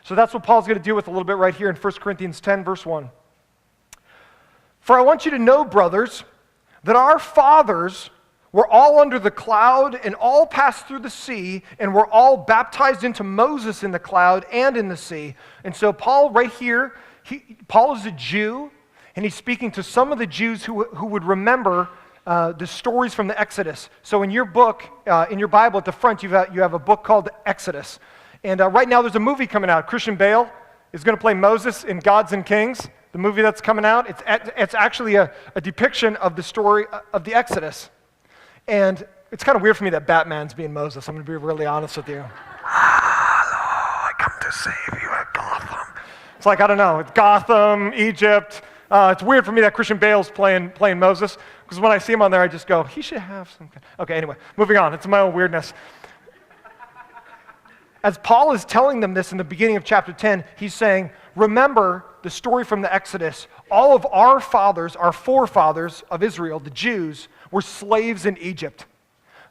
So that's what Paul's going to deal with a little bit right here in 1 Corinthians 10, verse 1. For I want you to know, brothers, that our fathers were all under the cloud and all passed through the sea and were all baptized into Moses in the cloud and in the sea. And so Paul right here, Paul is a Jew, and he's speaking to some of the Jews who would remember the stories from the Exodus. So in your book, in your Bible at the front, you have a book called Exodus. And right now there's a movie coming out. Christian Bale is going to play Moses in Gods and Kings, the movie that's coming out. It's actually a depiction of the story of the Exodus. And it's kind of weird for me that Batman's being Moses. I'm going to be really honest with you. Hello, I come to save you at Gotham. It's like, I don't know, it's Gotham, Egypt. It's weird for me that Christian Bale's playing Moses, because when I see him on there, I just go, he should have something. Okay, anyway, moving on. It's my own weirdness. As Paul is telling them this in the beginning of chapter 10, he's saying, remember the story from the Exodus. All of our fathers, our forefathers of Israel, the Jews, were slaves in Egypt.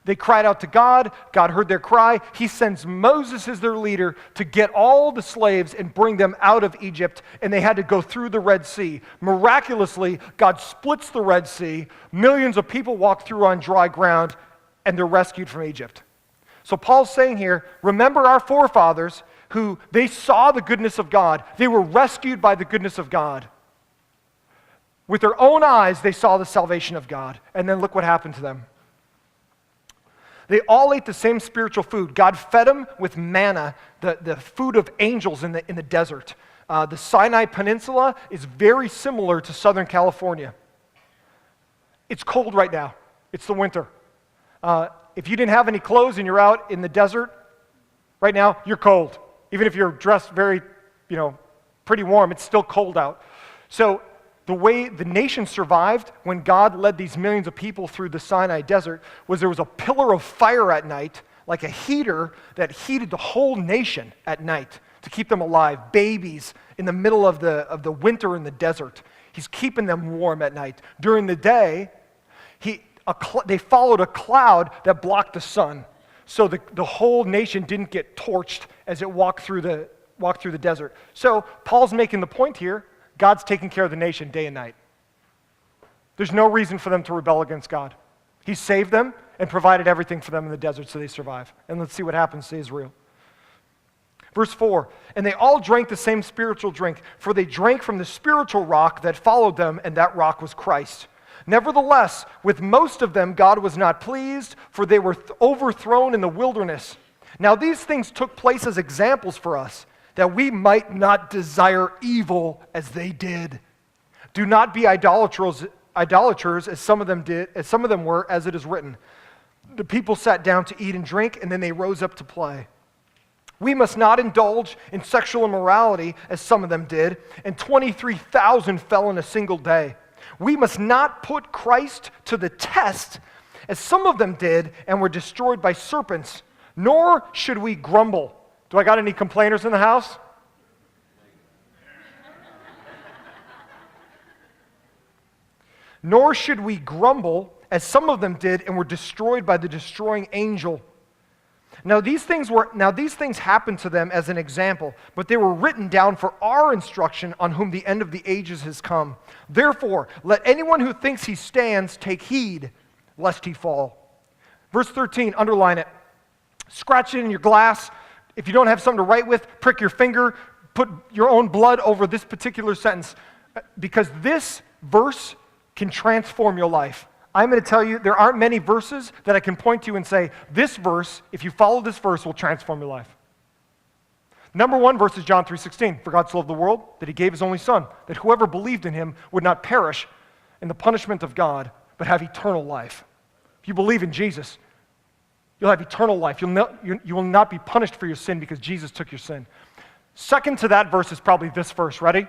They cried out to God. God heard their cry. He sends Moses as their leader to get all the slaves and bring them out of Egypt, and they had to go through the Red Sea. Miraculously, God splits the Red Sea. Millions of people walk through on dry ground, and they're rescued from Egypt. So Paul's saying here, remember our forefathers who they saw the goodness of God. They were rescued by the goodness of God. With their own eyes, they saw the salvation of God. And then look what happened to them. They all ate the same spiritual food. God fed them with manna, the food of angels in the desert. The Sinai Peninsula is very similar to Southern California. It's cold right now. It's the winter. If you didn't have any clothes and you're out in the desert right now, you're cold. Even if you're dressed very, pretty warm, it's still cold out. So the way the nation survived when God led these millions of people through the Sinai desert was there was a pillar of fire at night, like a heater that heated the whole nation at night to keep them alive. Babies in the middle of the winter in the desert. He's keeping them warm at night. During the day, they followed a cloud that blocked the sun, so the whole nation didn't get torched as it walked through the desert. So Paul's making the point here, God's taking care of the nation day and night. There's no reason for them to rebel against God. He saved them and provided everything for them in the desert so they survive. And let's see what happens to Israel. Verse 4, and they all drank the same spiritual drink, for they drank from the spiritual rock that followed them, and that rock was Christ. Nevertheless, with most of them God was not pleased, for they were overthrown in the wilderness. Now these things took place as examples for us, that we might not desire evil as they did. Do not be idolaters as some of them were, as it is written. The people sat down to eat and drink, and then they rose up to play. We must not indulge in sexual immorality, as some of them did, and 23,000 fell in a single day. We must not put Christ to the test, as some of them did, and were destroyed by serpents, nor should we grumble. Do I got any complainers in the house? Nor should we grumble, as some of them did, and were destroyed by the destroying angel. Now these things happened to them as an example, but they were written down for our instruction, on whom the end of the ages has come. Therefore, let anyone who thinks he stands take heed, lest he fall. Verse 13, underline it. Scratch it in your glass. If you don't have something to write with, prick your finger, put your own blood over this particular sentence, because this verse can transform your life. I'm going to tell you, there aren't many verses that I can point to and say, this verse, if you follow this verse, will transform your life. Number one verse is John 3:16. For God so loved the world that he gave his only Son, that whoever believed in him would not perish in the punishment of God, but have eternal life. If you believe in Jesus, you'll have eternal life. You will not be punished for your sin because Jesus took your sin. Second to that verse is probably this verse. Ready?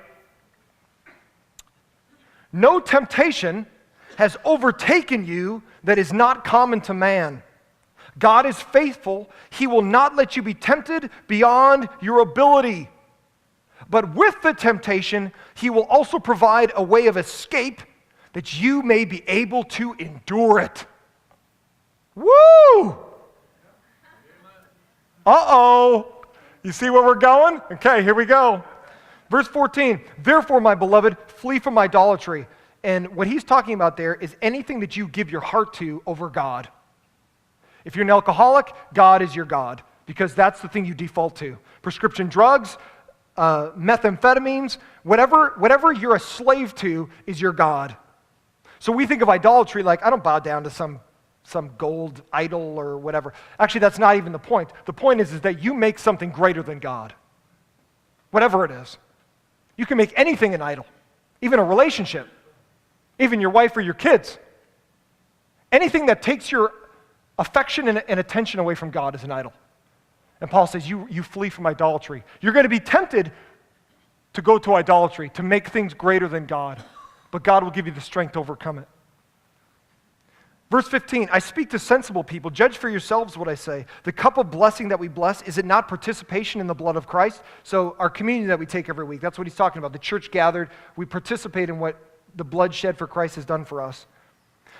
No temptation has overtaken you that is not common to man. God is faithful. He will not let you be tempted beyond your ability. But with the temptation, he will also provide a way of escape that you may be able to endure it. Woo! Uh-oh. You see where we're going? Okay, here we go. Verse 14, therefore, my beloved, flee from idolatry. And what he's talking about there is anything that you give your heart to over God. If you're an alcoholic, God is your God, because that's the thing you default to. Prescription drugs, methamphetamines, whatever you're a slave to is your God. So we think of idolatry like, I don't bow down to some gold idol or whatever. Actually, that's not even the point. The point is that you make something greater than God. Whatever it is. You can make anything an idol, even a relationship, even your wife or your kids. Anything that takes your affection and attention away from God is an idol. And Paul says, you flee from idolatry. You're going to be tempted to go to idolatry, to make things greater than God. But God will give you the strength to overcome it. Verse 15, I speak to sensible people. Judge for yourselves what I say. The cup of blessing that we bless, is it not participation in the blood of Christ? So our communion that we take every week, that's what he's talking about. The church gathered, we participate in what the blood shed for Christ has done for us.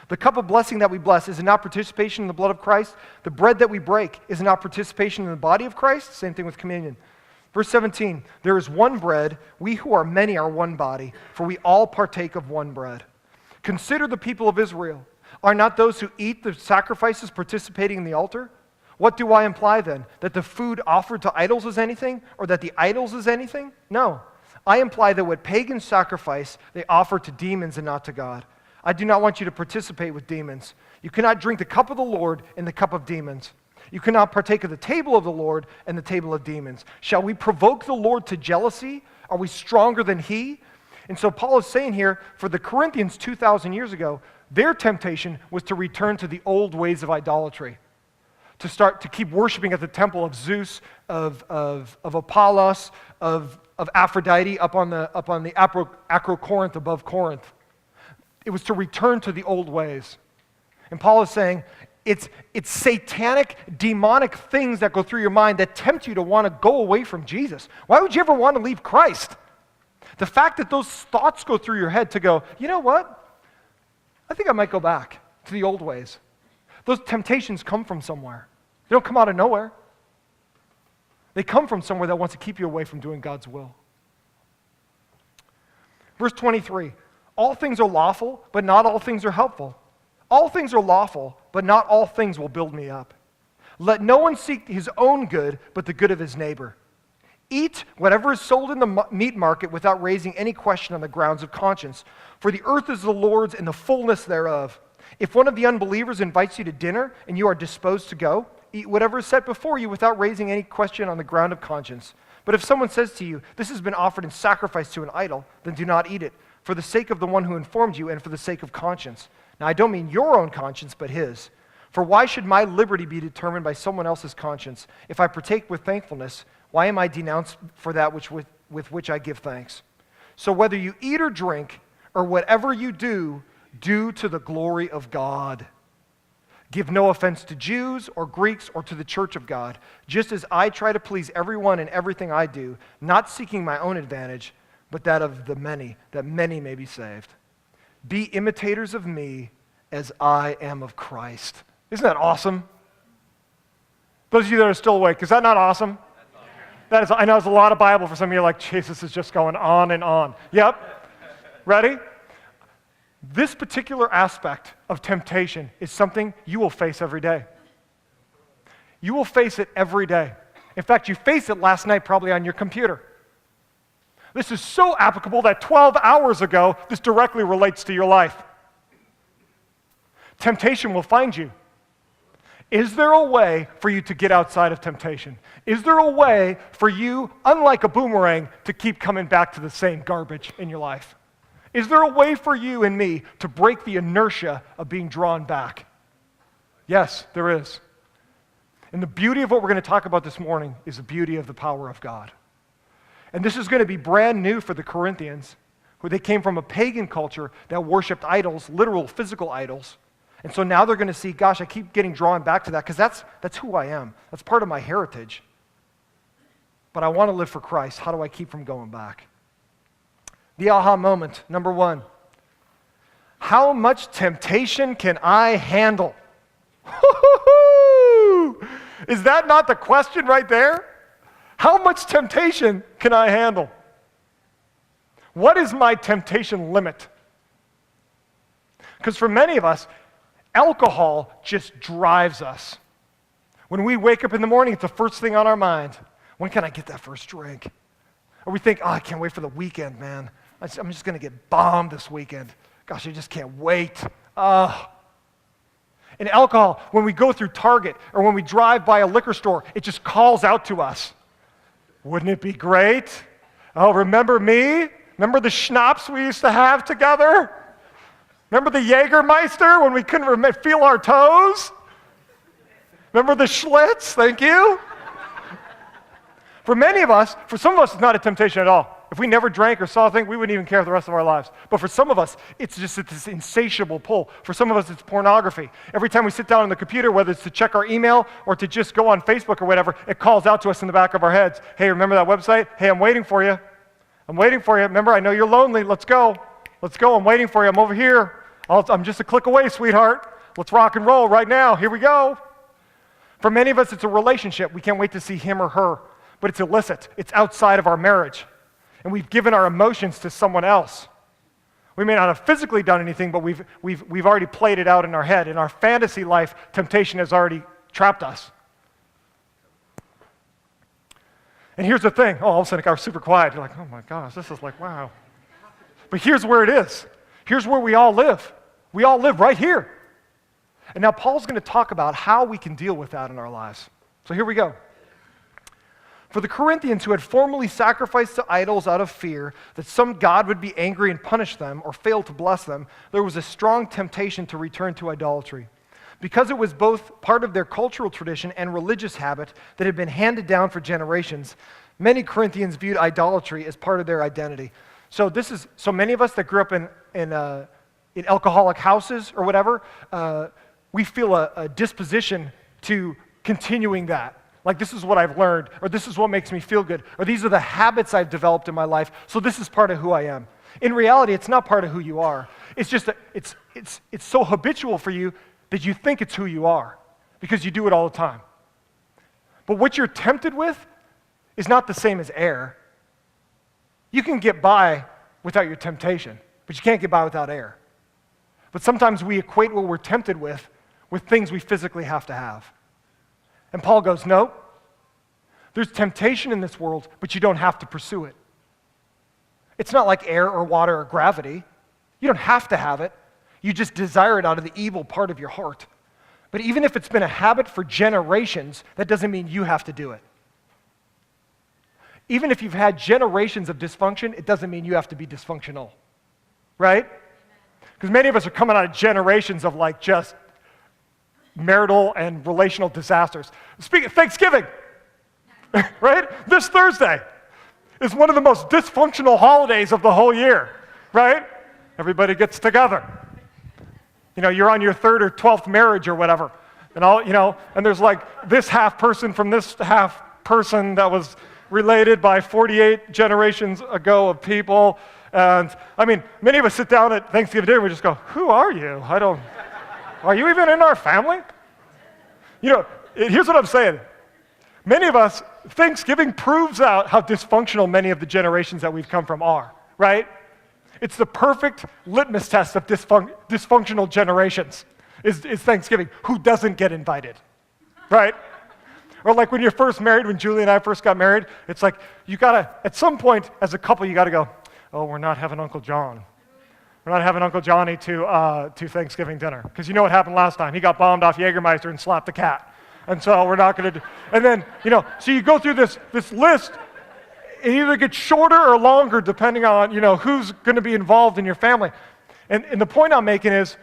The cup of blessing that we bless, is it not participation in the blood of Christ? The bread that we break, is it not participation in the body of Christ? Same thing with communion. Verse 17, there is one bread, we who are many are one body, for we all partake of one bread. Consider the people of Israel. Are not those who eat the sacrifices participating in the altar? What do I imply then? That the food offered to idols is anything? Or that the idols is anything? No. I imply that what pagans sacrifice, they offer to demons and not to God. I do not want you to participate with demons. You cannot drink the cup of the Lord and the cup of demons. You cannot partake of the table of the Lord and the table of demons. Shall we provoke the Lord to jealousy? Are we stronger than he? And so Paul is saying here, for the Corinthians 2,000 years ago, their temptation was to return to the old ways of idolatry, to keep worshiping at the temple of Zeus, of Apollos, of Aphrodite up on the Acrocorinth above Corinth. It was to return to the old ways. And Paul is saying, it's satanic, demonic things that go through your mind that tempt you to want to go away from Jesus. Why would you ever want to leave Christ? The fact that those thoughts go through your head to go, you know what? I think I might go back to the old ways. Those temptations come from somewhere. They don't come out of nowhere. They come from somewhere that wants to keep you away from doing God's will. Verse 23, all things are lawful, but not all things are helpful. All things are lawful, but not all things will build me up. Let no one seek his own good, but the good of his neighbor. Eat whatever is sold in the meat market without raising any question on the grounds of conscience. For the earth is the Lord's and the fullness thereof. If one of the unbelievers invites you to dinner and you are disposed to go, eat whatever is set before you without raising any question on the ground of conscience. But if someone says to you, this has been offered in sacrifice to an idol, then do not eat it, for the sake of the one who informed you and for the sake of conscience. Now I don't mean your own conscience, but his. For why should my liberty be determined by someone else's conscience? If I partake with thankfulness, why am I denounced for that with which I give thanks? So whether you eat or drink, or whatever you do, do to the glory of God. Give no offense to Jews or Greeks or to the church of God, just as I try to please everyone in everything I do, not seeking my own advantage, but that of the many, that many may be saved. Be imitators of me as I am of Christ. Isn't that awesome? Those of you that are still awake, is that not awesome? That is, I know it's a lot of Bible for some of you, like, Jesus is just going on and on. Yep. Ready? This particular aspect of temptation is something you will face every day. You will face it every day. In fact, you faced it last night probably on your computer. This is so applicable that 12 hours ago, this directly relates to your life. Temptation will find you. Is there a way for you to get outside of temptation? Is there a way for you, unlike a boomerang, to keep coming back to the same garbage in your life? Is there a way for you and me to break the inertia of being drawn back? Yes, there is. And the beauty of what we're going to talk about this morning is the beauty of the power of God. And this is going to be brand new for the Corinthians, who they came from a pagan culture that worshiped idols, literal physical idols. And so now they're going to see, gosh, I keep getting drawn back to that because that's who I am. That's part of my heritage. But I want to live for Christ. How do I keep from going back? The aha moment, number one. How much temptation can I handle? Is that not the question right there? How much temptation can I handle? What is my temptation limit? Because for many of us, alcohol just drives us. When we wake up in the morning, it's the first thing on our mind. When can I get that first drink? Or we think, I can't wait for the weekend, man. I'm just going to get bombed this weekend. Gosh, I just can't wait. And alcohol, when we go through Target or when we drive by a liquor store, it just calls out to us. Wouldn't it be great? Oh, remember me? Remember the schnapps we used to have together? Remember the Jägermeister when we couldn't feel our toes? Remember the Schlitz? Thank you. For many of us, for some of us, it's not a temptation at all. If we never drank or saw a thing, we wouldn't even care the rest of our lives. But for some of us, it's just this insatiable pull. For some of us, it's pornography. Every time we sit down on the computer, whether it's to check our email or to just go on Facebook or whatever, it calls out to us in the back of our heads. Hey, remember that website? Hey, I'm waiting for you. I'm waiting for you. Remember, I know you're lonely. Let's go. Let's go. I'm waiting for you. I'm over here. I'm just a click away, sweetheart. Let's rock and roll right now. Here we go. For many of us, it's a relationship. We can't wait to see him or her. But it's illicit. It's outside of our marriage. And we've given our emotions to someone else. We may not have physically done anything, but we've already played it out in our head. In our fantasy life, temptation has already trapped us. And here's the thing. All of a sudden, it got super quiet. You're like, oh my gosh, this is like, wow. But here's where it is. Here's where we all live. We all live right here. And now Paul's going to talk about how we can deal with that in our lives. So here we go. For the Corinthians who had formerly sacrificed to idols out of fear that some god would be angry and punish them or fail to bless them, there was a strong temptation to return to idolatry. Because it was both part of their cultural tradition and religious habit that had been handed down for generations, many Corinthians viewed idolatry as part of their identity. So many of us that grew up in alcoholic houses or whatever, we feel a disposition to continuing that. Like, this is what I've learned, or this is what makes me feel good, or these are the habits I've developed in my life, so this is part of who I am. In reality, it's not part of who you are. It's just that it's so habitual for you that you think it's who you are because you do it all the time. But what you're tempted with is not the same as air. You can get by without your temptation, but you can't get by without air. But sometimes we equate what we're tempted with things we physically have to have. And Paul goes, no, there's temptation in this world, but you don't have to pursue it. It's not like air or water or gravity. You don't have to have it. You just desire it out of the evil part of your heart. But even if it's been a habit for generations, that doesn't mean you have to do it. Even if you've had generations of dysfunction, it doesn't mean you have to be dysfunctional, right? Because many of us are coming out of generations of like just marital and relational disasters. Speaking of Thanksgiving, right? This Thursday is one of the most dysfunctional holidays of the whole year, right? Everybody gets together. You know, you're on your 3rd or 12th marriage or whatever. And and there's like this half person from this half person that was related by 48 generations ago of people. And I mean, many of us sit down at Thanksgiving dinner and we just go, who are you? Are you even in our family? Here's what I'm saying. Many of us, Thanksgiving proves out how dysfunctional many of the generations that we've come from are, right? It's the perfect litmus test of dysfunctional generations is Thanksgiving. Who doesn't get invited, right? Or like when you're first married, when Julie and I first got married, it's like you gotta, at some point as a couple, you gotta go, oh, we're not having Uncle John. We're not having Uncle Johnny to Thanksgiving dinner. Because you know what happened last time? He got bombed off Jägermeister and slapped the cat. And so we're not going to do... And then, so you go through this list. It either gets shorter or longer depending on, who's going to be involved in your family. And the point I'm making is,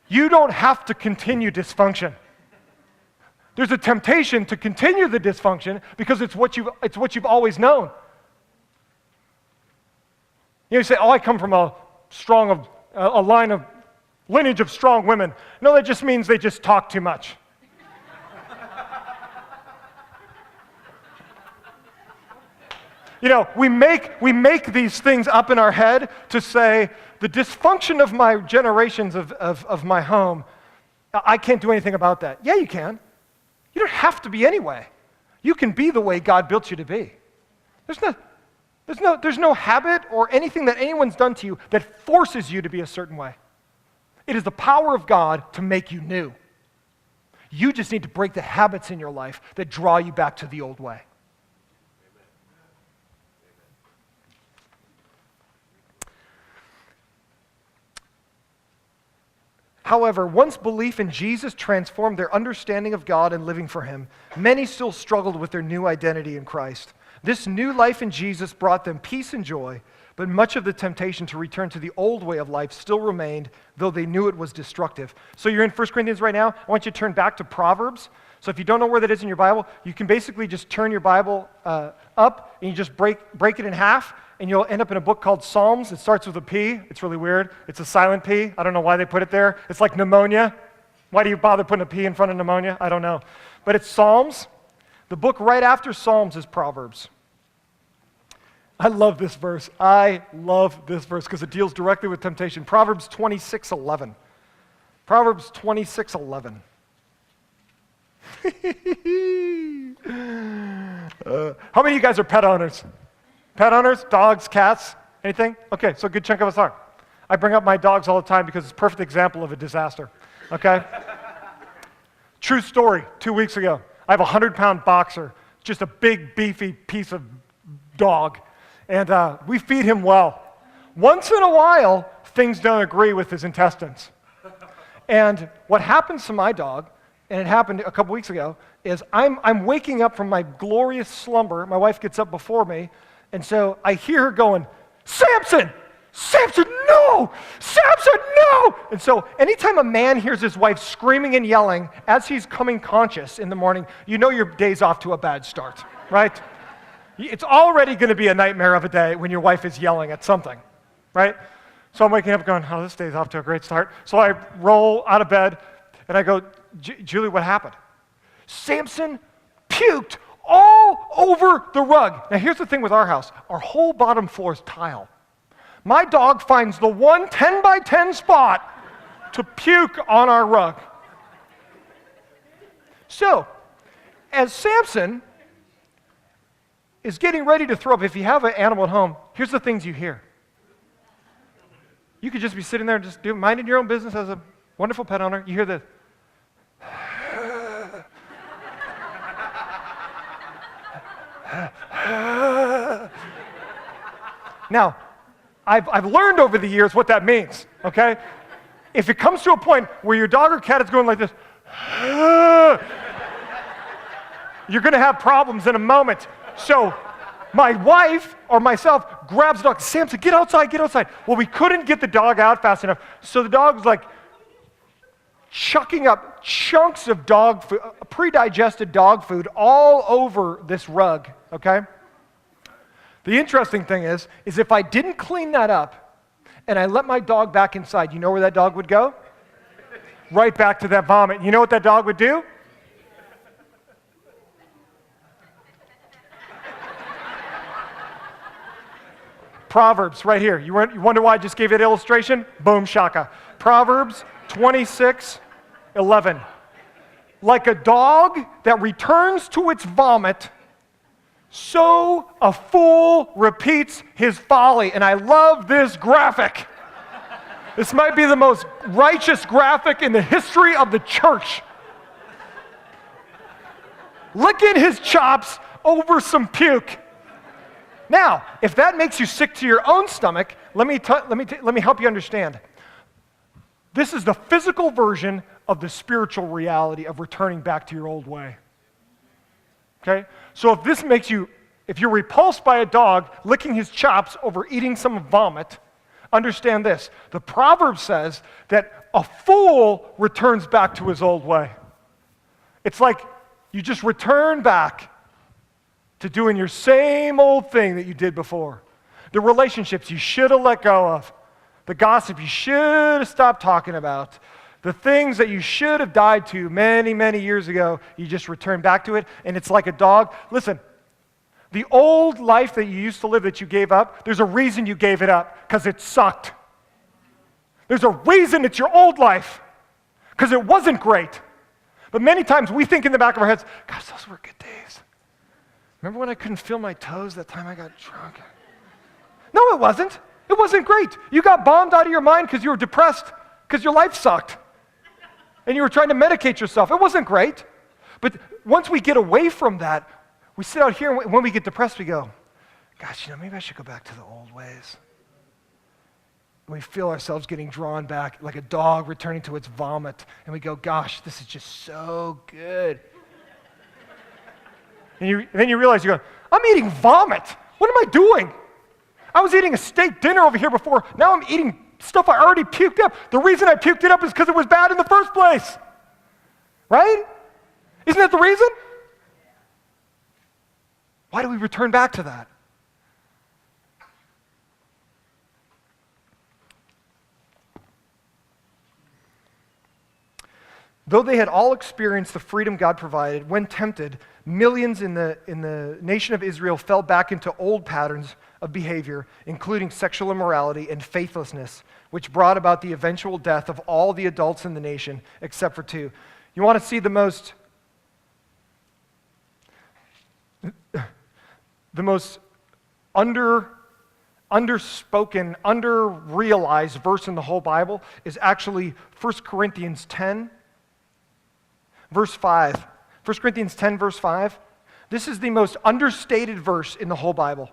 you don't have to continue dysfunction. There's a temptation to continue the dysfunction because it's what you've always known. You say, oh, I come from a lineage of strong women. No, that just means they just talk too much. We make these things up in our head to say, the dysfunction of my generations of my home, I can't do anything about that. Yeah, you can. You don't have to be anyway. You can be the way God built you to be. There's no habit or anything that anyone's done to you that forces you to be a certain way. It is the power of God to make you new. You just need to break the habits in your life that draw you back to the old way. However, once belief in Jesus transformed their understanding of God and living for Him, many still struggled with their new identity in Christ. This new life in Jesus brought them peace and joy, but much of the temptation to return to the old way of life still remained, though they knew it was destructive. So you're in 1 Corinthians right now. I want you to turn back to Proverbs. So if you don't know where that is in your Bible, you can basically just turn your Bible up and you just break it in half, and you'll end up in a book called Psalms. It starts with a P. It's really weird. It's a silent P. I don't know why they put it there. It's like pneumonia. Why do you bother putting a P in front of pneumonia? I don't know. But it's Psalms. The book right after Psalms is Proverbs. I love this verse. I love this verse because it deals directly with temptation. Proverbs 26:11. Proverbs 26:11. How many of you guys are pet owners? Pet owners? Dogs, cats, anything? Okay, so a good chunk of us are. I bring up my dogs all the time because it's a perfect example of a disaster, okay? True story, 2 weeks ago. I have a 100-pound boxer, just a big, beefy piece of dog, and we feed him well. Once in a while, things don't agree with his intestines. And what happens to my dog, and it happened a couple weeks ago, is I'm waking up from my glorious slumber. My wife gets up before me, and so I hear her going, "Samson! Samson, no! Samson, no!" And so anytime a man hears his wife screaming and yelling as he's coming conscious in the morning, you know your day's off to a bad start, right? It's already going to be a nightmare of a day when your wife is yelling at something, right? So I'm waking up going, oh, this day's off to a great start. So I roll out of bed, and I go, Julie, what happened? Samson puked all over the rug. Now, here's the thing with our house. Our whole bottom floor is tile. My dog finds the one 10 by 10 spot to puke on our rug. So, as Samson is getting ready to throw up, if you have an animal at home, here's the things you hear. You could just be sitting there just minding your own business as a wonderful pet owner. You hear this. Now, I've learned over the years what that means, okay? If it comes to a point where your dog or cat is going like this, you're going to have problems in a moment. So my wife or myself grabs the dog. Samson, get outside, get outside. Well, we couldn't get the dog out fast enough, so the dog was like chucking up chunks of dog food, pre-digested dog food all over this rug, okay? The interesting thing is if I didn't clean that up and I let my dog back inside, you know where that dog would go? Right back to that vomit. You know what that dog would do? Proverbs, right here. You wonder why I just gave you that illustration? Boom, shaka. Proverbs 26:11. Like a dog that returns to its vomit, so a fool repeats his folly. And I love this graphic. This might be the most righteous graphic in the history of the church. Licking his chops over some puke. Now, if that makes you sick to your own stomach, let me help you understand. This is the physical version of the spiritual reality of returning back to your old way. Okay? So if you're repulsed by a dog licking his chops over eating some vomit, understand this. The proverb says that a fool returns back to his old way. It's like you just return back to doing your same old thing that you did before. The relationships you should have let go of. The gossip you should have stopped talking about. The things that you should have died to many, many years ago, you just return back to it, and it's like a dog. Listen, the old life that you used to live that you gave up, there's a reason you gave it up, because it sucked. There's a reason it's your old life, because it wasn't great. But many times we think in the back of our heads, gosh, those were good days. Remember when I couldn't feel my toes that time I got drunk? No, it wasn't. It wasn't great. You got bombed out of your mind because you were depressed because your life sucked. And you were trying to medicate yourself. It wasn't great. But once we get away from that, we sit out here and when we get depressed, we go, gosh, maybe I should go back to the old ways. And we feel ourselves getting drawn back like a dog returning to its vomit. And we go, gosh, this is just so good. And then you realize, you're going, I'm eating vomit. What am I doing? I was eating a steak dinner over here before. Now I'm eating stuff I already puked up. The reason I puked it up is because it was bad in the first place. Right? Isn't that the reason? Why do we return back to that? Though they had all experienced the freedom God provided, when tempted, millions in the nation of Israel fell back into old patterns of behavior, including sexual immorality and faithlessness, which brought about the eventual death of all the adults in the nation except for two. You want to see the most underspoken, under-realized verse in the whole Bible is actually 1 Corinthians 10, verse 5. 1 Corinthians 10, verse 5. This is the most understated verse in the whole Bible.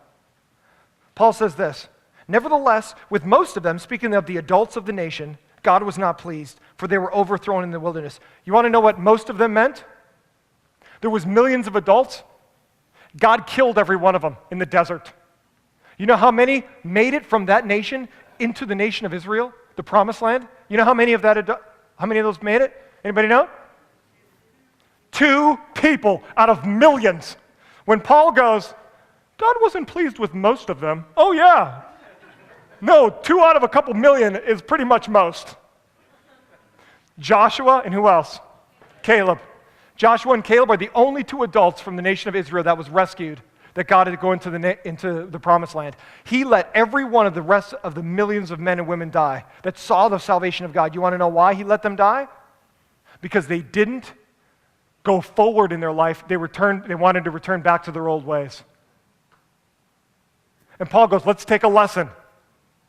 Paul says this, nevertheless, with most of them, speaking of the adults of the nation, God was not pleased, for they were overthrown in the wilderness. You want to know what most of them meant? There was millions of adults. God killed every one of them in the desert. You know how many made it from that nation into the nation of Israel, the promised land? You know how many of those made it? Anybody know? 2 people out of millions. When Paul goes, God wasn't pleased with most of them. Oh yeah. No, 2 out of a couple million is pretty much most. Joshua and who else? Caleb. Joshua and Caleb are the only 2 adults from the nation of Israel that was rescued, that God had to go into the promised land. He let every one of the rest of the millions of men and women die that saw the salvation of God. You want to know why he let them die? Because they didn't go forward in their life. They wanted to return back to their old ways. And Paul goes, let's take a lesson.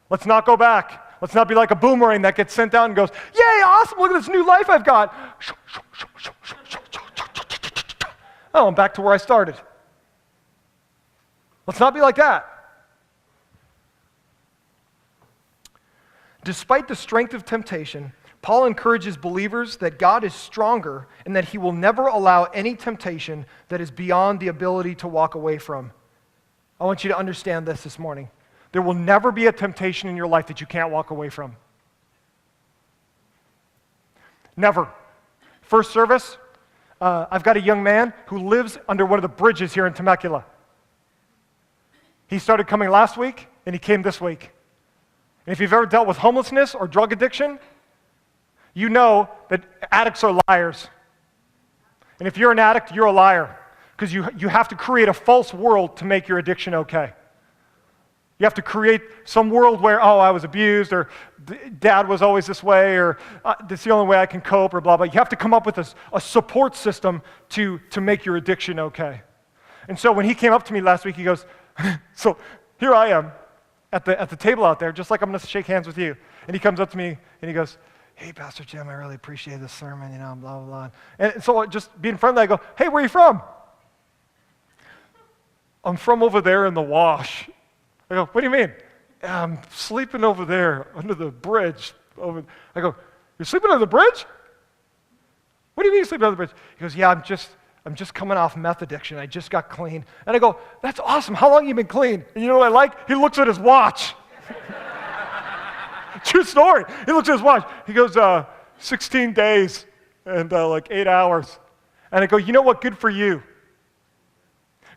Let's not go back. Let's not be like a boomerang that gets sent out and goes, yay, awesome, look at this new life I've got. Oh, I'm back to where I started. Let's not be like that. Despite the strength of temptation, Paul encourages believers that God is stronger and that he will never allow any temptation that is beyond the ability to walk away from. I want you to understand this morning. There will never be a temptation in your life that you can't walk away from. Never. First service, I've got a young man who lives under one of the bridges here in Temecula. He started coming last week, and he came this week. And if you've ever dealt with homelessness or drug addiction, you know that addicts are liars. And if you're an addict, you're a liar, because you have to create a false world to make your addiction okay. You have to create some world where, oh, I was abused, or dad was always this way, or this is the only way I can cope, or blah, blah. You have to come up with a support system to make your addiction okay. And so when he came up to me last week, he goes, so here I am at the table out there, just like I'm going to shake hands with you. And he comes up to me and he goes, hey, Pastor Jim, I really appreciate this sermon, blah, blah, blah. And so just being friendly, I go, hey, where are you from? I'm from over there in the wash. I go, what do you mean? I'm sleeping over there under the bridge. I go, you're sleeping under the bridge? What do you mean you're sleeping under the bridge? He goes, yeah, I'm just coming off meth addiction. I just got clean. And I go, that's awesome. How long have you been clean? And you know what I like? He looks at his watch. True story. He looks at his watch. He goes, 16 days and like 8 hours. And I go, you know what? Good for you.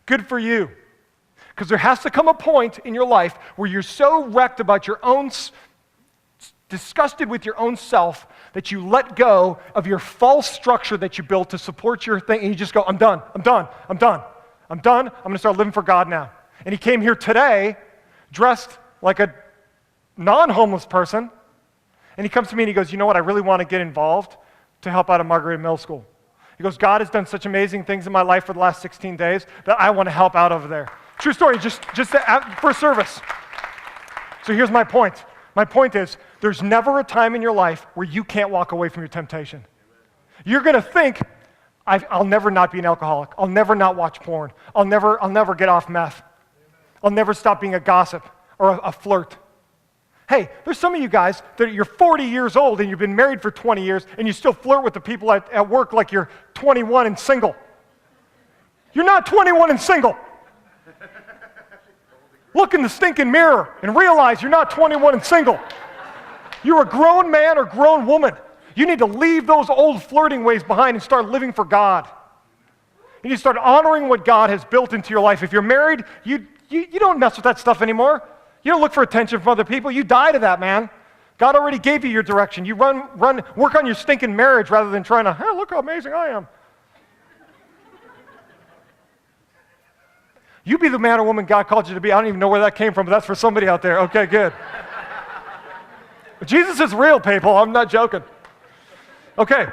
Good for you. Because there has to come a point in your life where you're so wrecked about your own, disgusted with your own self, that you let go of your false structure that you built to support your thing, and you just go, I'm done. I'm going to start living for God now. And he came here today dressed like a non-homeless person, and he comes to me and he goes, you know what, I really want to get involved to help out at Margarita Middle School. He goes, God has done such amazing things in my life for the last 16 days that I want to help out over there. True story, just for service. So here's my point. My point is, there's never a time in your life where you can't walk away from your temptation. You're going to think, I'll never not be an alcoholic. I'll never not watch porn. I'll never get off meth. I'll never stop being a gossip or a flirt. Hey, there's some of you guys that you're 40 years old and you've been married for 20 years and you still flirt with the people at work like you're 21 and single. You're not 21 and single. Look in the stinking mirror and realize you're not 21 and single. You're a grown man or grown woman. You need to leave those old flirting ways behind and start living for God. You need to start honoring what God has built into your life. If you're married, you don't mess with that stuff anymore. You don't look for attention from other people. You die to that, man. God already gave you your direction. You work on your stinking marriage rather than trying to, hey, look how amazing I am. You be the man or woman God called you to be. I don't even know where that came from, but that's for somebody out there. Okay, good. But Jesus is real, people. I'm not joking. Okay.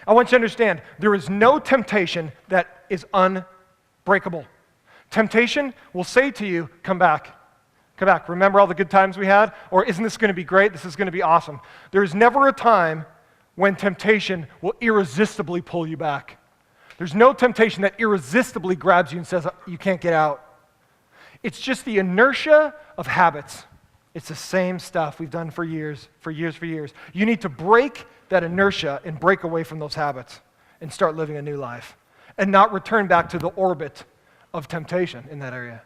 I want you to understand, there is no temptation that is unbreakable. Temptation will say to you, come back. Come back. Remember all the good times we had? Or isn't this going to be great? This is going to be awesome. There is never a time when temptation will irresistibly pull you back. There's no temptation that irresistibly grabs you and says, you can't get out. It's just the inertia of habits. It's the same stuff we've done for years. You need to break that inertia and break away from those habits and start living a new life and not return back to the orbit of temptation in that area.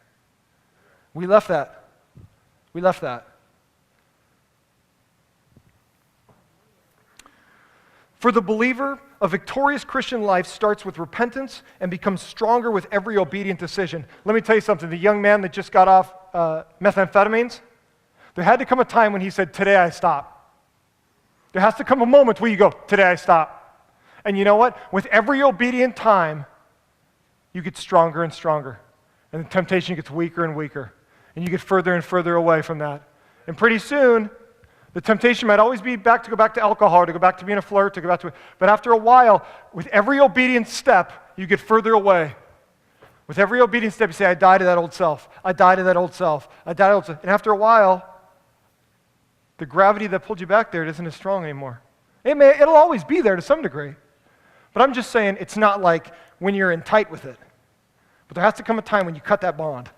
We left that. For the believer, a victorious Christian life starts with repentance and becomes stronger with every obedient decision. Let me tell you something. The young man that just got off methamphetamines, there had to come a time when he said, today I stop. There has to come a moment where you go, today I stop. And you know what? With every obedient time, you get stronger and stronger. And the temptation gets weaker and weaker. And you get further and further away from that. And pretty soon, the temptation might always be to go back to alcohol, to go back to being a flirt, but after a while, with every obedient step, you get further away. With every obedient step, you say, I die to that old self. I die to that old self. I die to that old self. And after a while, the gravity that pulled you back there isn't as strong anymore. It'll always be there to some degree. But I'm just saying, it's not like when you're in tight with it. But there has to come a time when you cut that bond,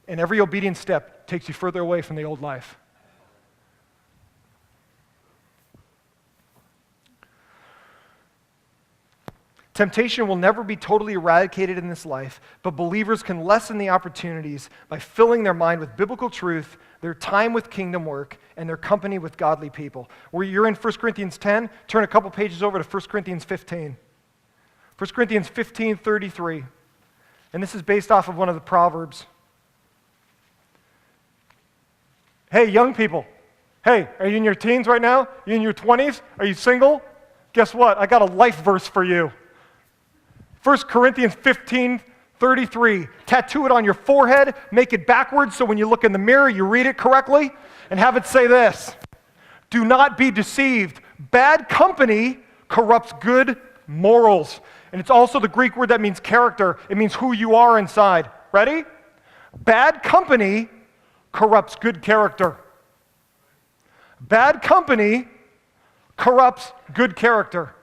and every obedient step takes you further away from the old life. Temptation will never be totally eradicated in this life, but believers can lessen the opportunities by filling their mind with biblical truth, their time with kingdom work, and their company with godly people. Where you're in 1 Corinthians 10, turn a couple pages over to 1 Corinthians 15. 1 Corinthians 15:33. And this is based off of one of the Proverbs. Hey, young people. Hey, are you in your teens right now? Are you in your 20s? Are you single? Guess what? I got a life verse for you. 1 Corinthians 15:33. Tattoo it on your forehead, make it backwards so when you look in the mirror, you read it correctly, and have it say this: do not be deceived. Bad company corrupts good morals. And it's also the Greek word that means character. It means who you are inside. Ready? Bad company corrupts good character. Bad company corrupts good character.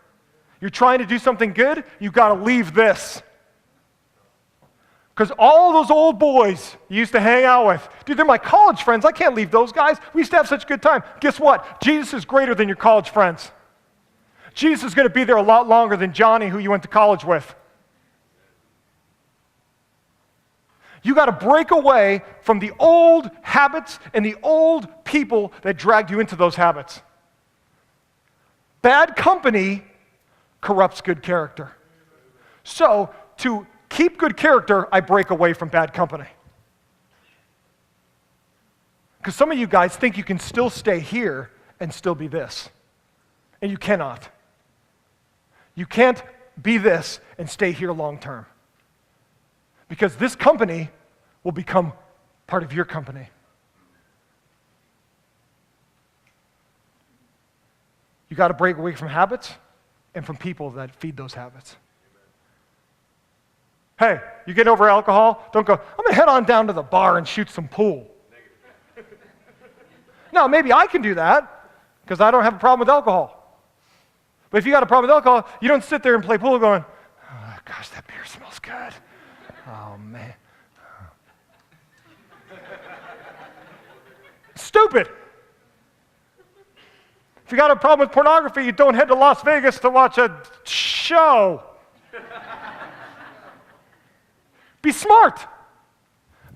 You're trying to do something good, you've got to leave this. Because all those old boys you used to hang out with, dude, they're my college friends. I can't leave those guys. We used to have such a good time. Guess what? Jesus is greater than your college friends. Jesus is going to be there a lot longer than Johnny, who you went to college with. You got to break away from the old habits and the old people that dragged you into those habits. Bad company corrupts good character. So, to keep good character, I break away from bad company. Because some of you guys think you can still stay here and still be this. And you cannot. You can't be this and stay here long term. Because this company will become part of your company. You got to break away from habits. and from people that feed those habits. Hey, you get over alcohol? Don't go, I'm going to head on down to the bar and shoot some pool. Now, maybe I can do that because I don't have a problem with alcohol. But if you got a problem with alcohol, you don't sit there and play pool going, oh, gosh, that beer smells good. Oh, man. Stupid. If you got a problem with pornography, you don't head to Las Vegas to watch a show. Be smart.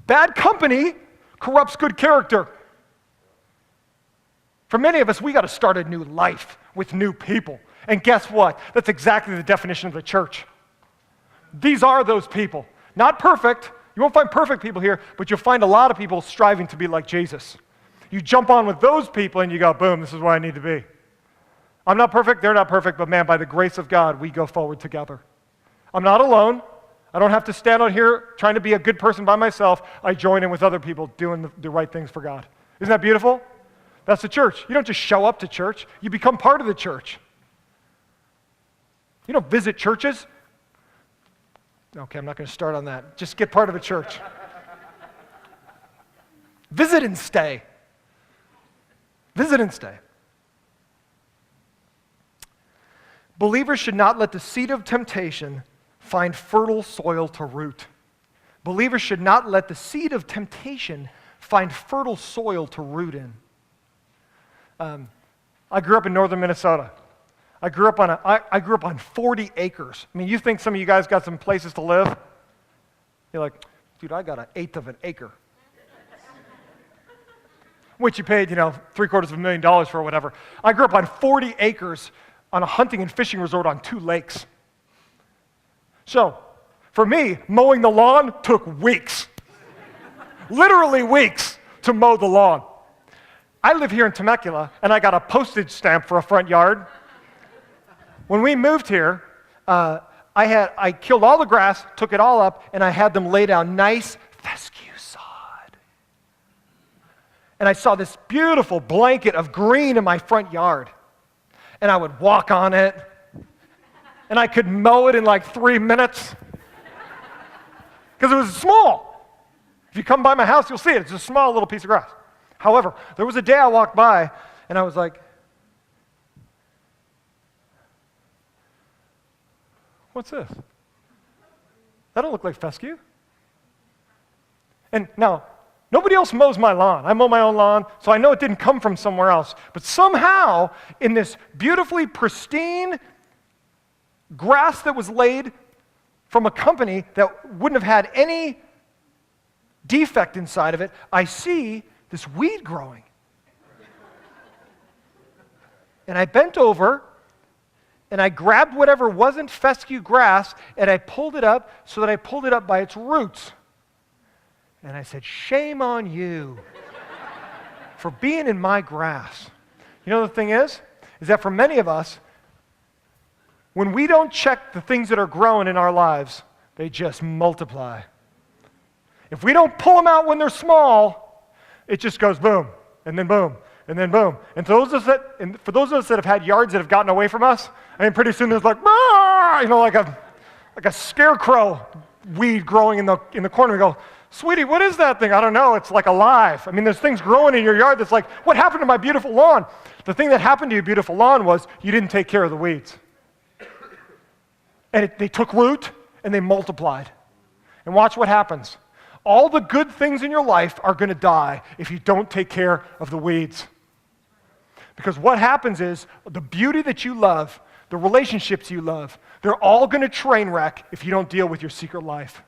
Bad company corrupts good character. For many of us, we got to start a new life with new people. And guess what? That's exactly the definition of the church. These are those people. Not perfect. You won't find perfect people here, but you'll find a lot of people striving to be like Jesus. You jump on with those people and you go, boom, this is where I need to be. I'm not perfect, they're not perfect, but man, by the grace of God, we go forward together. I'm not alone. I don't have to stand out here trying to be a good person by myself. I join in with other people doing the right things for God. Isn't that beautiful? That's the church. You don't just show up to church. You become part of the church. You don't visit churches. Okay, I'm not going to start on that. Just get part of a church. Visit and stay. Visit and stay. Believers should not let the seed of temptation find fertile soil to root. Believers should not let the seed of temptation find fertile soil to root in. I grew up in northern Minnesota. I grew up on 40 acres. I mean, you think some of you guys got some places to live? You're like, dude, I got 1/8 of an acre. Which you paid, $750,000 for or whatever. I grew up on 40 acres on a hunting and fishing resort on 2 lakes. So, for me, mowing the lawn took weeks. Literally weeks to mow the lawn. I live here in Temecula, and I got a postage stamp for a front yard. When we moved here, I killed all the grass, took it all up, and I had them lay down nice fescue sod. And I saw this beautiful blanket of green in my front yard. And I would walk on it, and I could mow it in like 3 minutes. Because it was small. If you come by my house, you'll see it. It's a small little piece of grass. However, there was a day I walked by, and I was like, what's this? That don't look like fescue. And now, nobody else mows my lawn. I mow my own lawn, so I know it didn't come from somewhere else. But somehow, in this beautifully pristine grass that was laid from a company that wouldn't have had any defect inside of it, I see this weed growing. And I bent over, and I grabbed whatever wasn't fescue grass, and I pulled it up so that I pulled it up by its roots. And I said, shame on you for being in my grass. You know the thing is that for many of us, when we don't check the things that are growing in our lives, they just multiply. If we don't pull them out when they're small, it just goes boom, and then boom, and then boom. And for those of us that have had yards that have gotten away from us, I mean, pretty soon there's like, like a scarecrow weed growing in the corner. We go, sweetie, what is that thing? I don't know. It's like alive. I mean, there's things growing in your yard that's like, what happened to my beautiful lawn? The thing that happened to your beautiful lawn was you didn't take care of the weeds. And they took root, and they multiplied. And watch what happens. All the good things in your life are going to die if you don't take care of the weeds. Because what happens is the beauty that you love, the relationships you love, they're all going to train wreck if you don't deal with your secret life.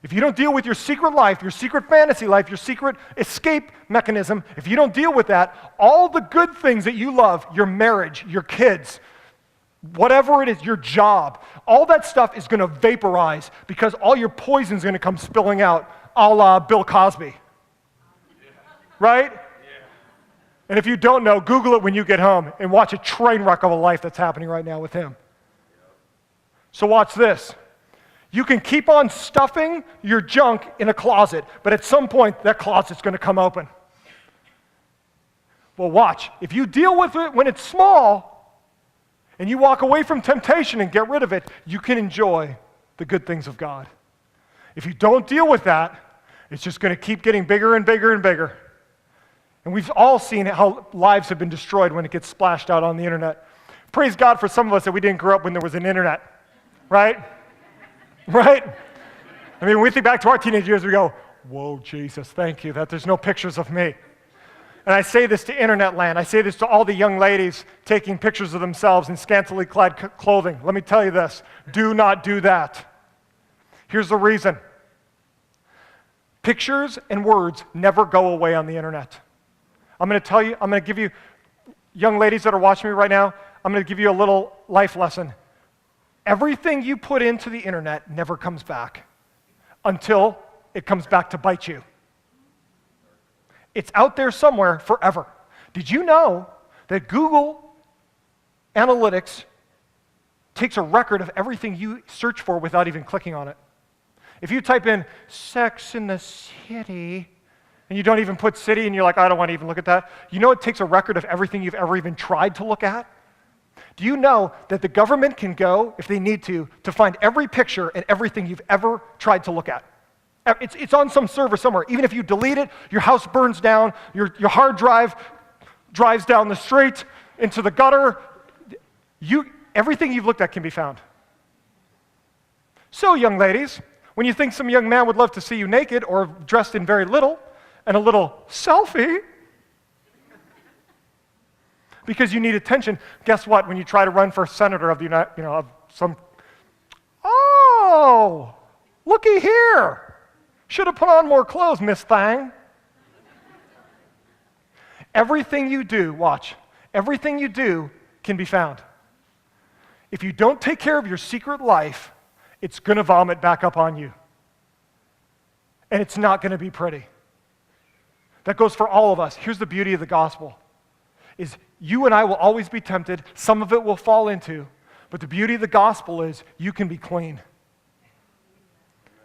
If you don't deal with your secret life, your secret fantasy life, your secret escape mechanism, if you don't deal with that, all the good things that you love, your marriage, your kids, whatever it is, your job, all that stuff is going to vaporize because all your poison is going to come spilling out, a la Bill Cosby. Right? And if you don't know, Google it when you get home and watch a train wreck of a life that's happening right now with him. So watch this. You can keep on stuffing your junk in a closet, but at some point, that closet's going to come open. Well, watch. If you deal with it when it's small, and you walk away from temptation and get rid of it, you can enjoy the good things of God. If you don't deal with that, it's just going to keep getting bigger and bigger and bigger. And we've all seen how lives have been destroyed when it gets splashed out on the internet. Praise God for some of us that we didn't grow up when there was an internet, right? Right? I mean, when we think back to our teenage years, we go, whoa, Jesus, thank you that there's no pictures of me. And I say this to internet land. I say this to all the young ladies taking pictures of themselves in scantily clad clothing. Let me tell you this. Do not do that. Here's the reason. Pictures and words never go away on the internet. I'm going to give you, young ladies that are watching me right now, I'm going to give you a little life lesson. Everything you put into the internet never comes back until it comes back to bite you. It's out there somewhere forever. Did you know that Google Analytics takes a record of everything you search for without even clicking on it? If you type in Sex in the City, and you don't even put city, and you're like, I don't want to even look at that, you know it takes a record of everything you've ever even tried to look at? Do you know that the government can go, if they need to find every picture and everything you've ever tried to look at? It's on some server somewhere. Even if you delete it, your house burns down, your hard drive drives down the street into the gutter. Everything you've looked at can be found. So, young ladies, when you think some young man would love to see you naked or dressed in very little, and a little selfie, because you need attention, guess what? When you try to run for senator of the United, oh, looky here. Should have put on more clothes, Miss Thang. Everything you do, watch, everything you do can be found. If you don't take care of your secret life, it's going to vomit back up on you. And it's not going to be pretty. That goes for all of us. Here's the beauty of the gospel, is you and I will always be tempted. Some of it will fall into, but the beauty of the gospel is you can be clean.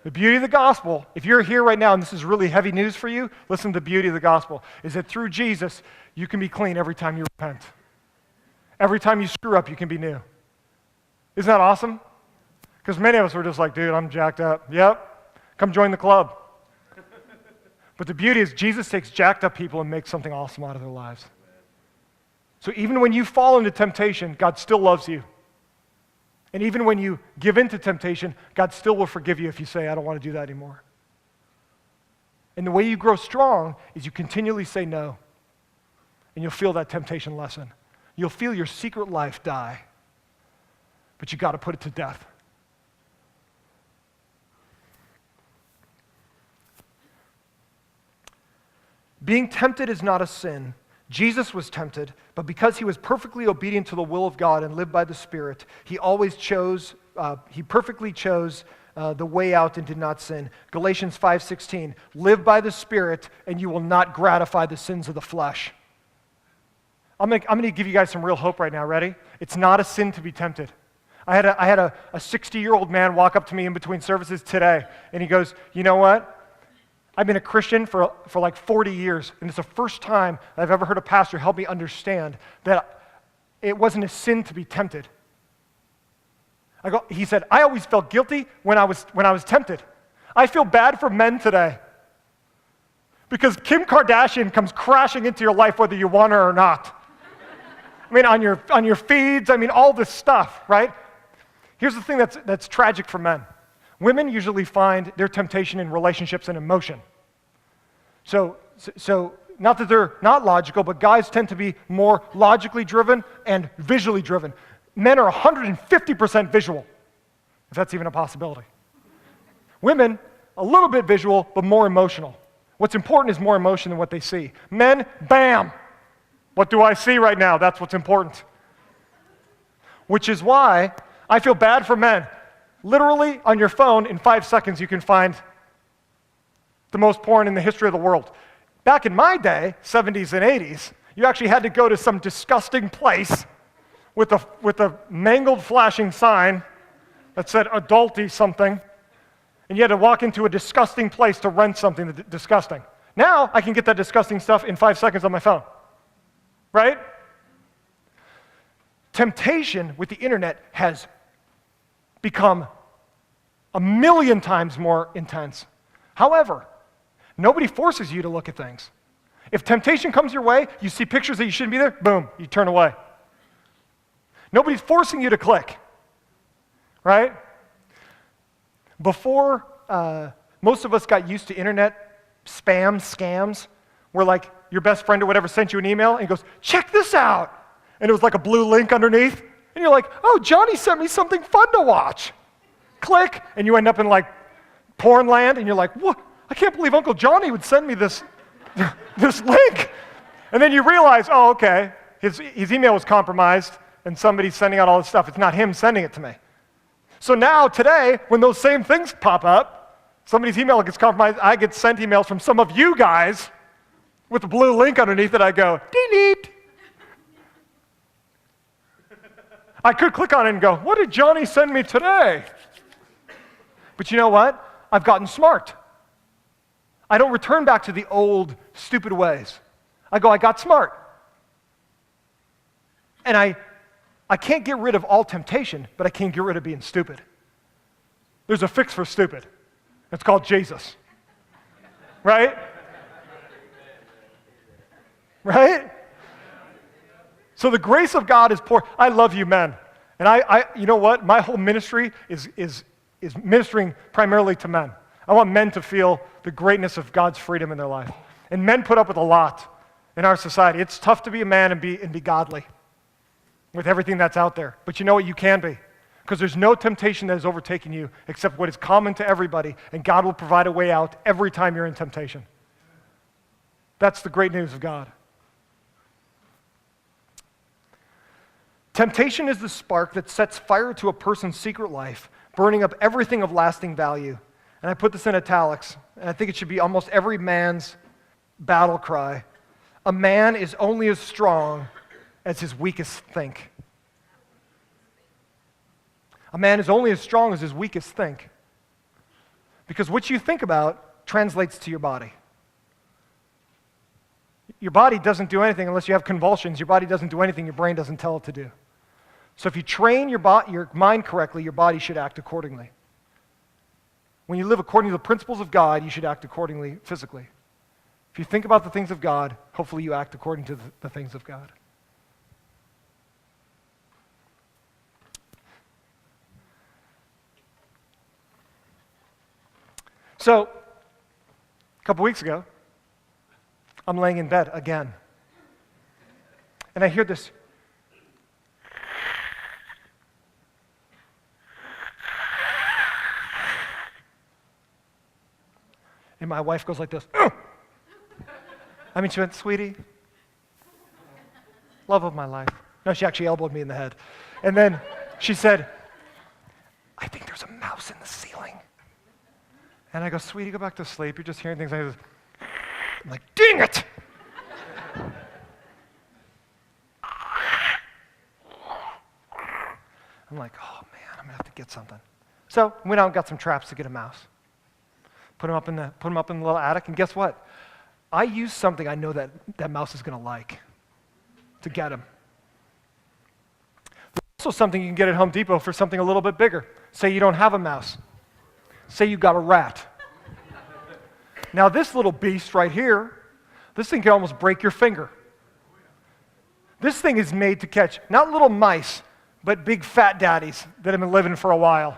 The beauty of the gospel, if you're here right now and this is really heavy news for you, listen to the beauty of the gospel, is that through Jesus, you can be clean every time you repent. Every time you screw up, you can be new. Isn't that awesome? Because many of us were just like, dude, I'm jacked up. Yep, come join the club. But the beauty is Jesus takes jacked up people and makes something awesome out of their lives. So even when you fall into temptation, God still loves you. And even when you give in to temptation, God still will forgive you if you say, I don't want to do that anymore. And the way you grow strong is you continually say no. And you'll feel that temptation lessen. You'll feel your secret life die. But you got to put it to death. Being tempted is not a sin. Jesus was tempted, but because he was perfectly obedient to the will of God and lived by the Spirit, he perfectly chose the way out and did not sin. Galatians 5:16, live by the Spirit and you will not gratify the sins of the flesh. I'm going to give you guys some real hope right now. Ready? It's not a sin to be tempted. I had a 60-year-old man walk up to me in between services today, and he goes, you know what? I've been a Christian for like 40 years, and it's the first time I've ever heard a pastor help me understand that it wasn't a sin to be tempted. He said, I always felt guilty when I was tempted. I feel bad for men today because Kim Kardashian comes crashing into your life whether you want her or not. I mean, on your feeds, I mean, all this stuff, right? Here's the thing that's tragic for men. Women usually find their temptation in relationships and emotion. So not that they're not logical, but guys tend to be more logically driven and visually driven. Men are 150% visual, if that's even a possibility. Women, a little bit visual, but more emotional. What's important is more emotion than what they see. Men, bam! What do I see right now? That's what's important. Which is why I feel bad for men. Literally, on your phone, in 5 seconds, you can find the most porn in the history of the world. Back in my day, 70s and 80s, you actually had to go to some disgusting place with a mangled flashing sign that said adulty something, and you had to walk into a disgusting place to rent something disgusting. Now, I can get that disgusting stuff in 5 seconds on my phone, right? Temptation with the internet has become 1,000,000 times more intense. However, nobody forces you to look at things. If temptation comes your way, you see pictures that you shouldn't be there, boom, you turn away. Nobody's forcing you to click, right? Before most of us got used to internet spam, scams, where like your best friend or whatever sent you an email and he goes, check this out. And it was like a blue link underneath. And you're like, oh, Johnny sent me something fun to watch. Click, and you end up in like porn land, and you're like, what? I can't believe Uncle Johnny would send me this, this link. And then you realize, oh, okay, his email was compromised, and somebody's sending out all this stuff. It's not him sending it to me. So now, today, when those same things pop up, somebody's email gets compromised, I get sent emails from some of you guys with a blue link underneath it. I go, delete. I could click on it and go, what did Johnny send me today? But you know what? I've gotten smart. I don't return back to the old, stupid ways. I go, I got smart. And I can't get rid of all temptation, but I can't get rid of being stupid. There's a fix for stupid. It's called Jesus. Right? Right? So the grace of God is poured. I love you men. And I you know what? My whole ministry is ministering primarily to men. I want men to feel the greatness of God's freedom in their life. And men put up with a lot in our society. It's tough to be a man and be godly with everything that's out there. But you know what? You can be. Because there's no temptation that has overtaken you except what is common to everybody, and God will provide a way out every time you're in temptation. That's the great news of God. Temptation is the spark that sets fire to a person's secret life, burning up everything of lasting value. And I put this in italics, and I think it should be almost every man's battle cry. A man is only as strong as his weakest think. A man is only as strong as his weakest think. Because what you think about translates to your body. Your body doesn't do anything unless you have convulsions. Your body doesn't do anything your brain doesn't tell it to do. So if you train your mind correctly, your body should act accordingly. When you live according to the principles of God, you should act accordingly physically. If you think about the things of God, hopefully you act according to the things of God. So, a couple weeks ago, I'm laying in bed again. And I hear this. And my wife goes like this. I mean, she went, sweetie, love of my life. No, she actually elbowed me in the head. And then she said, I think there's a mouse in the ceiling. And I go, sweetie, go back to sleep. You're just hearing things. I'm like, dang it! I'm like, oh man, I'm gonna have to get something. So I went out and got some traps to get a mouse. Put them up in the little attic, and guess what? I used something I know that mouse is gonna like to get him. There's also something you can get at Home Depot for something a little bit bigger. Say you don't have a mouse. Say you got a rat. Now this little beast right here, this thing can almost break your finger. This thing is made to catch not little mice, but big fat daddies that have been living for a while.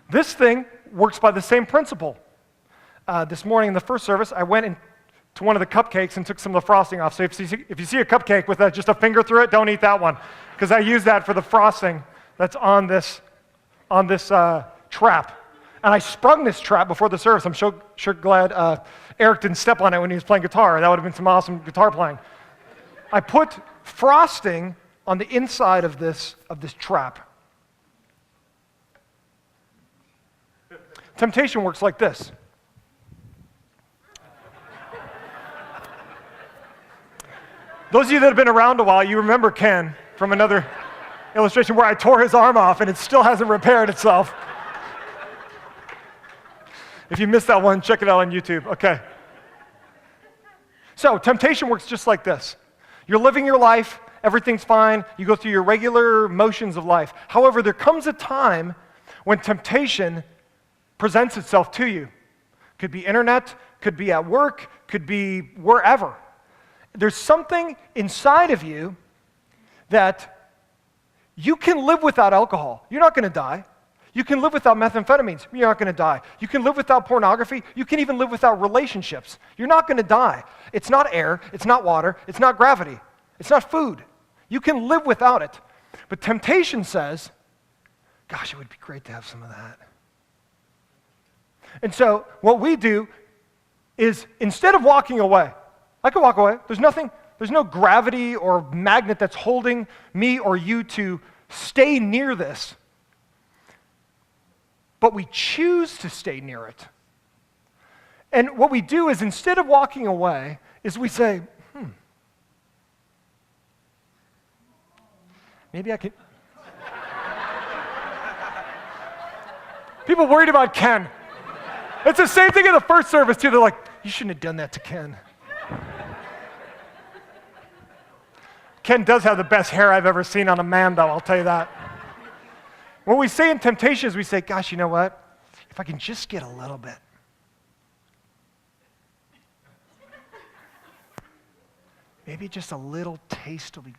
This thing works by the same principle. This morning in the first service, I went to one of the cupcakes and took some of the frosting off. So if you see a cupcake with just a finger through it, don't eat that one, because I use that for the frosting that's on this trap. And I sprung this trap before the service. I'm sure glad Eric didn't step on it when he was playing guitar. That would have been some awesome guitar playing. I put frosting on the inside of this trap. Temptation works like this. Those of you that have been around a while, you remember Ken from another illustration where I tore his arm off and it still hasn't repaired itself. If you missed that one, check it out on YouTube. Okay. So temptation works just like this. You're living your life everything's fine, you go through your regular motions of life. However, there comes a time when temptation presents itself to you. Could be internet, could be at work, could be wherever. There's something inside of you that you can live without alcohol. You're not going to die. You can live without methamphetamines. You're not going to die. You can live without pornography. You can even live without relationships. You're not going to die. It's not air. It's not water. It's not gravity. It's not food. You can live without it. But temptation says, gosh, it would be great to have some of that. And so what we do is instead of walking away, I could walk away. There's no gravity or magnet that's holding me or you to stay near this. But we choose to stay near it. And what we do is instead of walking away, is we say, maybe I could. People worried about Ken. It's the same thing in the first service too. They're like, you shouldn't have done that to Ken. Ken does have the best hair I've ever seen on a man, though, I'll tell you that. What we say in temptation is we say, gosh, you know what? If I can just get a little bit. Maybe just a little taste will be,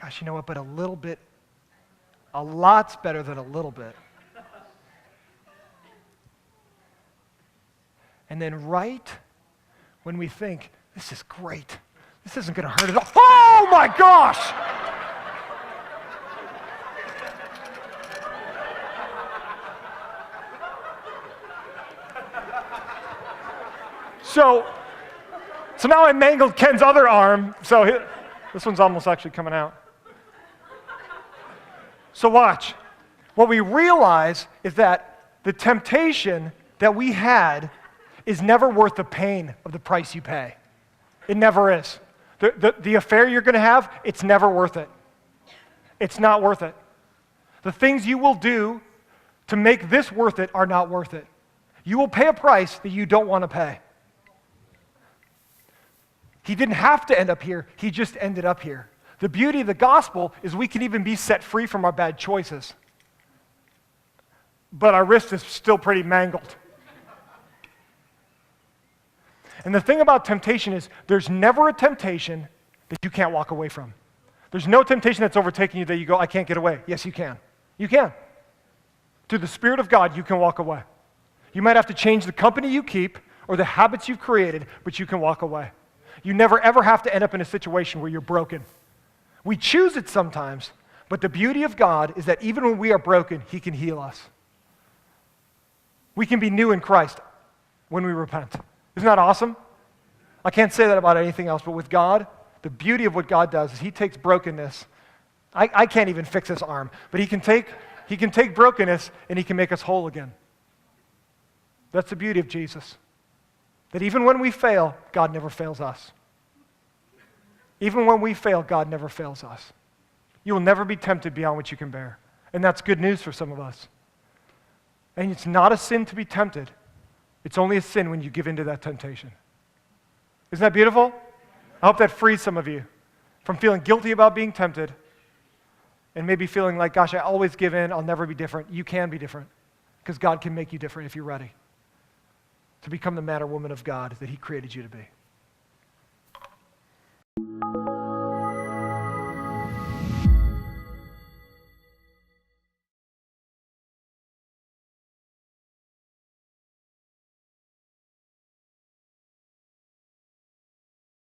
gosh, you know what? But a little bit, a lot's better than a little bit. And then right when we think, this is great, this isn't going to hurt at all. Oh my gosh! So now I mangled Ken's other arm, so this one's almost actually coming out. So watch. What we realize is that the temptation that we had is never worth the pain of the price you pay. It never is. The affair you're going to have, it's never worth it. It's not worth it. The things you will do to make this worth it are not worth it. You will pay a price that you don't want to pay. He didn't have to end up here. He just ended up here. The beauty of the gospel is we can even be set free from our bad choices. But our wrist is still pretty mangled. And the thing about temptation is there's never a temptation that you can't walk away from. There's no temptation that's overtaking you that you go, I can't get away. Yes, you can. You can. To the Spirit of God, you can walk away. You might have to change the company you keep or the habits you've created, but you can walk away. You never ever have to end up in a situation where you're broken. We choose it sometimes, but the beauty of God is that even when we are broken, He can heal us. We can be new in Christ when we repent. Isn't that awesome? I can't say that about anything else, but with God, the beauty of what God does is He takes brokenness. I can't even fix this arm, but He can take brokenness and He can make us whole again. That's the beauty of Jesus. That even when we fail, God never fails us. Even when we fail, God never fails us. You will never be tempted beyond what you can bear. And that's good news for some of us. And it's not a sin to be tempted. It's only a sin when you give in to that temptation. Isn't that beautiful? I hope that frees some of you from feeling guilty about being tempted and maybe feeling like, gosh, I always give in, I'll never be different. You can be different because God can make you different if you're ready to become the man or woman of God that He created you to be.